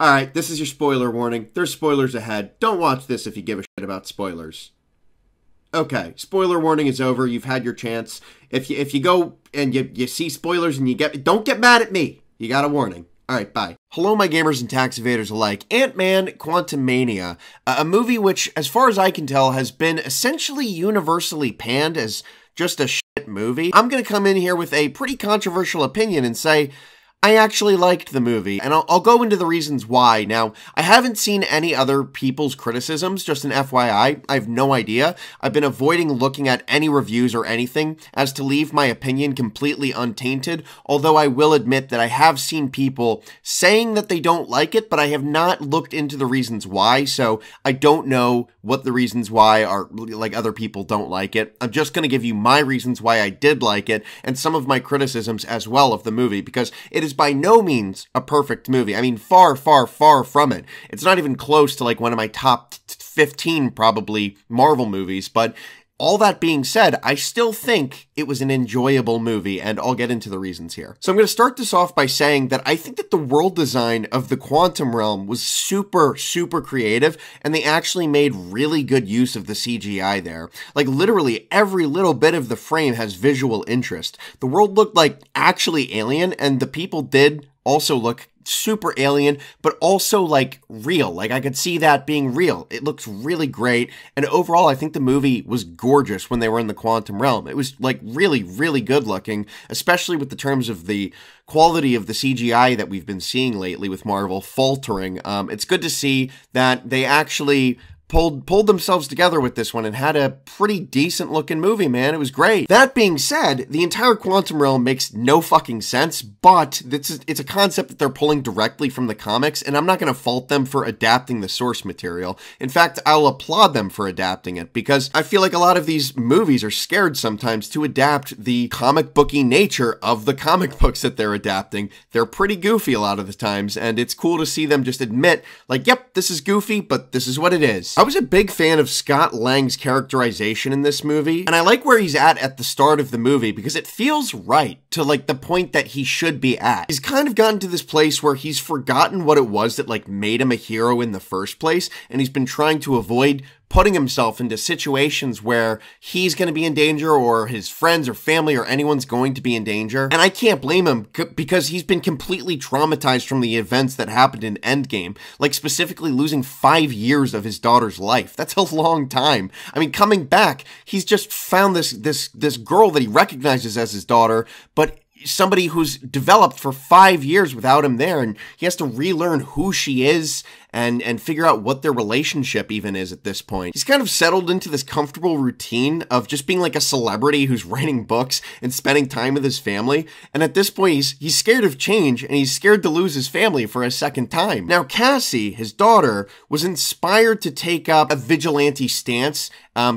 Alright, this is your spoiler warning. There's spoilers ahead. Don't watch this if you give a shit about spoilers. Okay, spoiler warning is over. You've had your chance. If you go and you see spoilers and don't get mad at me. You got a warning. Alright, bye. Hello, my gamers and tax evaders alike. Ant-Man Quantumania, a movie which, as far as I can tell, has been essentially universally panned as just a shit movie. I'm gonna come in here with a pretty controversial opinion and say, I actually liked the movie, and I'll go into the reasons why. Now, I haven't seen any other people's criticisms, just an FYI. I have no idea. I've been avoiding looking at any reviews or anything as to leave my opinion completely untainted, although I will admit that I have seen people saying that they don't like it, but I have not looked into the reasons why, so I don't know what the reasons why are, like, other people don't like it. I'm just going to give you my reasons why I did like it, and some of my criticisms as well of the movie, because it is by no means a perfect movie. I mean, far, far, far from it. It's not even close to like one of my top 15 probably Marvel movies, but all that being said, I still think it was an enjoyable movie, and I'll get into the reasons here. So I'm going to start this off by saying that I think that the world design of the quantum realm was super, super creative, and they actually made really good use of the CGI there. Like, literally every little bit of the frame has visual interest. The world looked like actually alien, and the people did also look super alien, but also like real. Like, I could see that being real. It looks really great. And overall, I think the movie was gorgeous when they were in the quantum realm. It was like really, really good looking, especially with the terms of the quality of the CGI that we've been seeing lately with Marvel faltering. It's good to see that they actually pulled themselves together with this one and had a pretty decent looking movie, man. It was great. That being said, the entire quantum realm makes no fucking sense, but it's a concept that they're pulling directly from the comics, and I'm not going to fault them for adapting the source material. In fact, I'll applaud them for adapting it, because I feel like a lot of these movies are scared sometimes to adapt the comic booky nature of the comic books that they're adapting. They're pretty goofy a lot of the times, and it's cool to see them just admit, like, yep, this is goofy, but this is what it is. I was a big fan of Scott Lang's characterization in this movie, and I like where he's at the start of the movie, because it feels right to, like, the point that he should be at. He's kind of gotten to this place where he's forgotten what it was that, like, made him a hero in the first place, and he's been trying to avoid putting himself into situations where he's going to be in danger, or his friends or family or anyone's going to be in danger. And I can't blame him, because he's been completely traumatized from the events that happened in Endgame, like specifically losing 5 years of his daughter's life. That's a long time. I mean, coming back, he's just found this girl that he recognizes as his daughter, but somebody who's developed for 5 years without him there, and he has to relearn who she is and figure out what their relationship even is at this point. He's kind of settled into this comfortable routine of just being like a celebrity who's writing books and spending time with his family, and at this point he's scared of change, and he's scared to lose his family for a second time. Now, Cassie, his daughter, was inspired to take up a vigilante stance.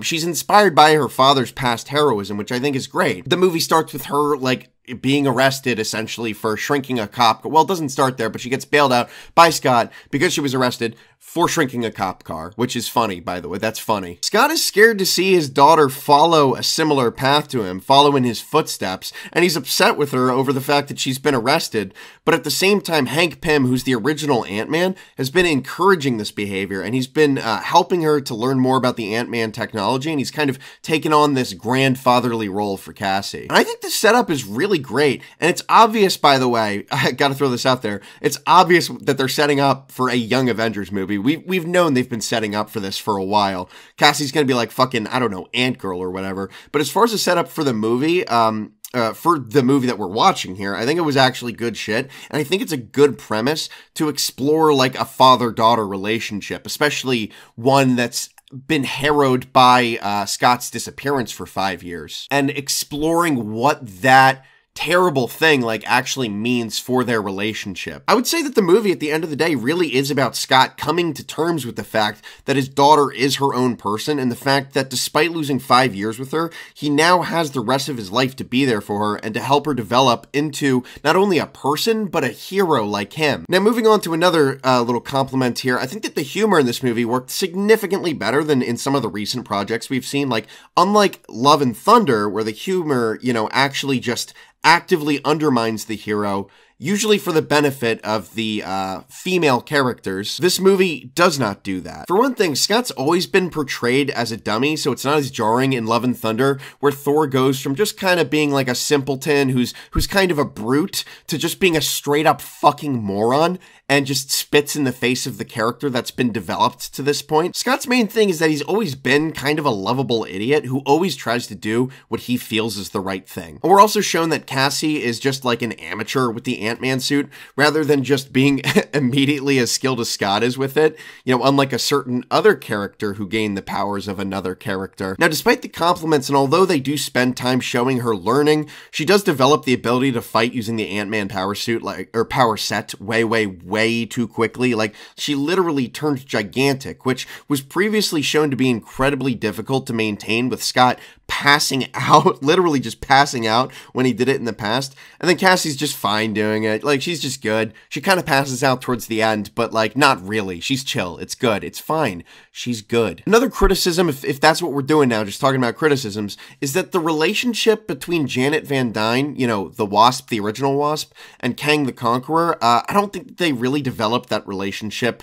She's inspired by her father's past heroism, which I think is great. The movie starts with her, like, being arrested essentially for shrinking a cop. Well, it doesn't start there, but she gets bailed out by Scott because she was arrested for shrinking a cop car, which is funny, by the way. That's funny. Scott is scared to see his daughter follow a similar path to him, follow in his footsteps, and he's upset with her over the fact that she's been arrested. But at the same time, Hank Pym, who's the original Ant-Man, has been encouraging this behavior, and he's been helping her to learn more about the Ant-Man technology, and he's kind of taken on this grandfatherly role for Cassie. And I think the setup is really great, and it's obvious, by the way, I gotta throw this out there, it's obvious that they're setting up for a Young Avengers movie. We've known they've been setting up for this for a while. Cassie's gonna be like fucking, I don't know, Ant-Girl or whatever. But as far as the setup for the movie, that we're watching here, I think it was actually good shit. And I think it's a good premise to explore like a father-daughter relationship, especially one that's been harrowed by Scott's disappearance for 5 years, and exploring what that terrible thing like actually means for their relationship. I would say that the movie at the end of the day really is about Scott coming to terms with the fact that his daughter is her own person, and the fact that despite losing 5 years with her, he now has the rest of his life to be there for her and to help her develop into not only a person, but a hero like him. Now, moving on to another little compliment here, I think that the humor in this movie worked significantly better than in some of the recent projects we've seen. Like, unlike Love and Thunder, where the humor, actually just actively undermines the hero, usually for the benefit of the female characters. This movie does not do that. For one thing, Scott's always been portrayed as a dummy, so it's not as jarring in Love and Thunder, where Thor goes from just kind of being like a simpleton who's kind of a brute to just being a straight up fucking moron and just spits in the face of the character that's been developed to this point. Scott's main thing is that he's always been kind of a lovable idiot who always tries to do what he feels is the right thing. And we're also shown that Cassie is just like an amateur with the Ant-Man suit, rather than just being immediately as skilled as Scott is with it, you know, unlike a certain other character who gained the powers of another character. Now, despite the compliments, and although they do spend time showing her learning, she does develop the ability to fight using the Ant-Man power suit, or power set, way too quickly. Like, she literally turned gigantic, which was previously shown to be incredibly difficult to maintain with Scott passing out, literally just passing out when he did it in the past. And then Cassie's just fine doing it. Like, she's just good. She kind of passes out towards the end, but like, not really. She's chill. It's good. It's fine. She's good. Another criticism, if that's what we're doing now, just talking about criticisms, is that the relationship between Janet Van Dyne, you know, the Wasp, the original Wasp, and Kang the Conqueror, I don't think they really developed that relationship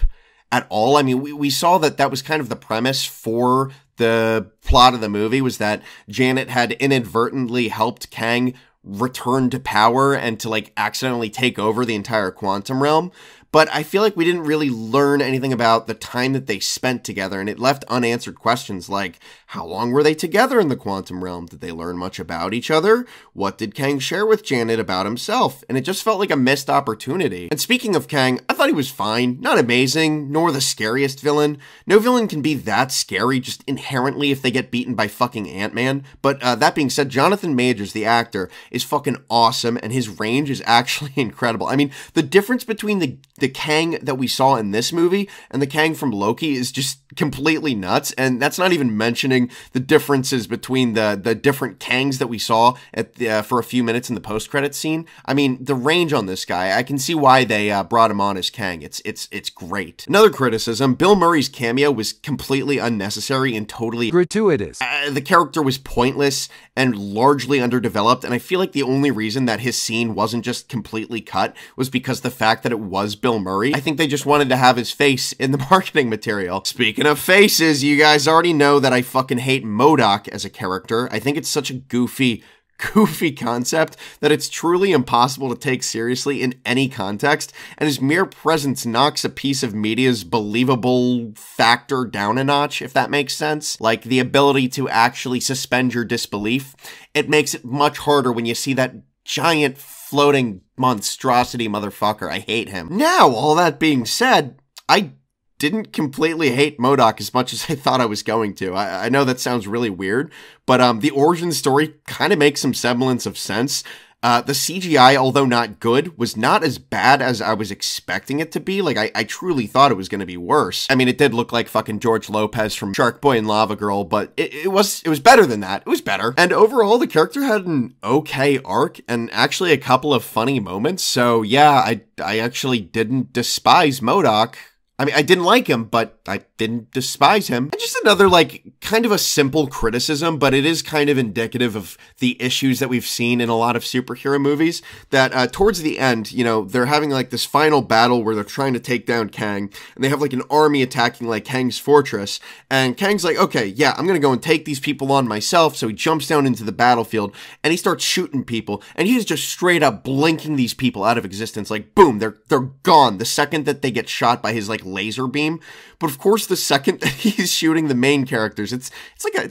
at all. I mean, we saw that was kind of the premise for the plot of the movie, was that Janet had inadvertently helped Kang return to power and to like accidentally take over the entire quantum realm. But I feel like we didn't really learn anything about the time that they spent together, and it left unanswered questions like, how long were they together in the quantum realm? Did they learn much about each other? What did Kang share with Janet about himself? And it just felt like a missed opportunity. And speaking of Kang, I thought he was fine. Not amazing, nor the scariest villain. No villain can be that scary just inherently if they get beaten by fucking Ant-Man. But that being said, Jonathan Majors, the actor, is fucking awesome, and his range is actually incredible. I mean, the difference between the Kang that we saw in this movie and the Kang from Loki is just completely nuts, and that's not even mentioning the differences between the different Kangs that we saw at for a few minutes in the post-credits scene. I mean, the range on this guy, I can see why they brought him on as Kang. It's great. Another criticism, Bill Murray's cameo was completely unnecessary and totally gratuitous. The character was pointless and largely underdeveloped, and I feel like the only reason that his scene wasn't just completely cut was because the fact that it was Bill Murray. I think they just wanted to have his face in the marketing material. Speaking of faces, you guys already know that I fucking hate MODOK as a character. I think it's such a goofy concept that it's truly impossible to take seriously in any context, and his mere presence knocks a piece of media's believable factor down a notch, if that makes sense. Like the ability to actually suspend your disbelief. It makes it much harder when you see that giant floating monstrosity motherfucker. I hate him. Now, all that being said, I didn't completely hate MODOK as much as I thought I was going to. I know that sounds really weird, but the origin story kind of makes some semblance of sense. The CGI, although not good, was not as bad as I was expecting it to be. Like, I truly thought it was going to be worse. I mean, it did look like fucking George Lopez from Shark Boy and Lava Girl, but it was better than that. It was better. And overall, the character had an okay arc and actually a couple of funny moments. So yeah, I actually didn't despise MODOK. I mean, I didn't like him, but I didn't despise him. And just another, like, kind of a simple criticism, but it is kind of indicative of the issues that we've seen in a lot of superhero movies, that towards the end, you know, they're having, like, this final battle where they're trying to take down Kang, and they have, like, an army attacking, like, Kang's fortress, and Kang's like, okay, yeah, I'm gonna go and take these people on myself, so he jumps down into the battlefield, and he starts shooting people, and he's just straight up blinking these people out of existence, like, boom, they're gone the second that they get shot by his, like, laser beam. But of course, the second that he's shooting the main characters, it's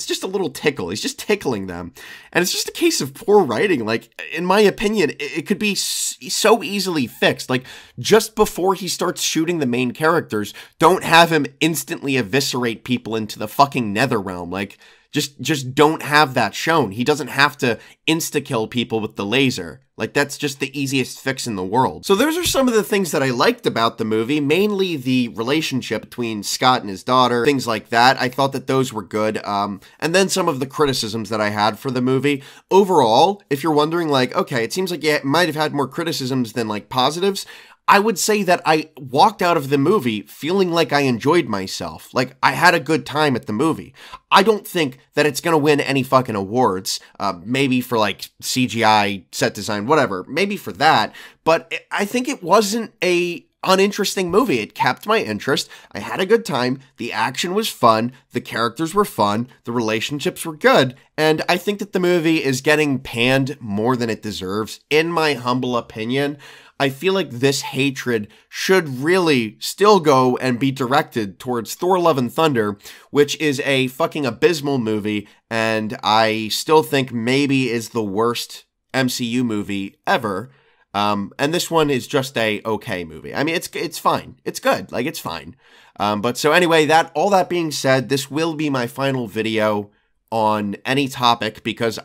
just a little tickle. He's just tickling them, and it's just a case of poor writing. Like, in my opinion, it could be so easily fixed. Like, just before he starts shooting the main characters, don't have him instantly eviscerate people into the fucking nether realm. Like, just don't have that shown. He doesn't have to insta-kill people with the laser. Like, that's just the easiest fix in the world. So those are some of the things that I liked about the movie, mainly the relationship between Scott and his daughter, things like that. I thought that those were good. And then some of the criticisms that I had for the movie. Overall, if you're wondering, like, okay, it seems like it might have had more criticisms than, like, positives, I would say that I walked out of the movie feeling like I enjoyed myself. Like, I had a good time at the movie. I don't think that it's gonna win any fucking awards. Maybe for, like, CGI, set design, whatever. Maybe for that. But I think it wasn't a uninteresting movie. It kept my interest. I had a good time. The action was fun. The characters were fun. The relationships were good. And I think that the movie is getting panned more than it deserves, in my humble opinion. I feel like this hatred should really still go and be directed towards Thor: Love and Thunder, which is a fucking abysmal movie, and I still think maybe is the worst MCU movie ever. And this one is just a okay movie. I mean, it's fine. It's good. Like, it's fine. But so anyway, all that being said, this will be my final video on any topic because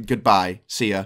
goodbye. See ya.